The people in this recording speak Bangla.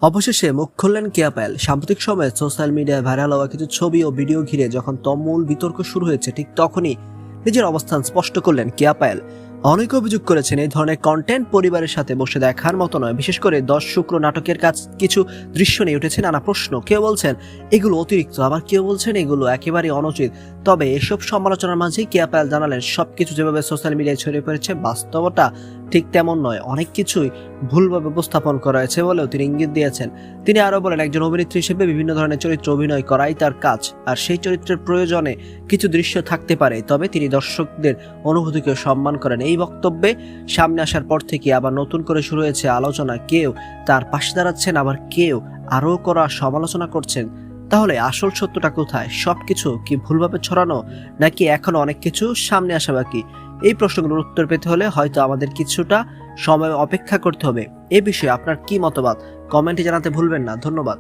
অবশেষে মুখ খুললেন কেয়া পায়েল। সাম্প্রতিক সময়ে সোশ্যাল মিডিয়ায় ভাইরাল হওয়া কিছু ছবি ও ভিডিও ঘিরে যখন তুমুল বিতর্ক শুরু হয়েছে, ঠিক তখনই নিজের অবস্থান স্পষ্ট করলেন কেয়া পায়েল। অনেকে অভিযোগ করেছেন এই ধরনের কন্টেন্ট পরিবারের সাথে বসে দেখার মতো নয়। বিশেষ করে 10 শুক্র নাটকের কিছু দৃশ্য নিয়ে উঠেছে নানা প্রশ্ন। কেউ বলছেন এগুলো অতিরিক্ত, আবার কেউ বলছেন এগুলো একেবারেই অনুচিত। তবে এসব সমালোচনার মাঝেই কেয়া পায়েল জানালেন, সবকিছু যেভাবে সোশ্যাল মিডিয়ায় ছড়িয়ে পড়েছে বাস্তবতা ঠিক তেমন নয়, অনেক কিছুই ভুলভাবে উপস্থাপন করা হয়েছে বলেও তিনি ইঙ্গিত দিয়েছেন। তিনি আরো বলেন, একজন অভিনেত্রী হিসেবে বিভিন্ন ধরনের চরিত্র অভিনয় করাই তার কাজ, আর সেই চরিত্রের প্রয়োজনে কিছু দৃশ্য থাকতে পারে, তবে তিনি দর্শকদের অনুভূতিকে সম্মান করেন। এই বক্তব্যে সামনে আসার পর থেকে আবার নতুন করে শুরু হয়েছে আলোচনা। কেউ তার পাশে দাঁড়াচ্ছেন, আবার কেউ আরো করা সমালোচনা করছেন। তাহলে আসল সত্যটা কোথায়? সবকিছু কি ভুলভাবে ছড়ানো, নাকি এখনো অনেক কিছু সামনে আসা বাকি? এই প্রশ্নগুলোর উত্তর পেতে হলে হয়তো আমাদের কিছুটা সময় অপেক্ষা করতে হবে। এ বিষয়ে আপনার কি মতবাদ কমেন্টে জানাতে ভুলবেন না। ধন্যবাদ।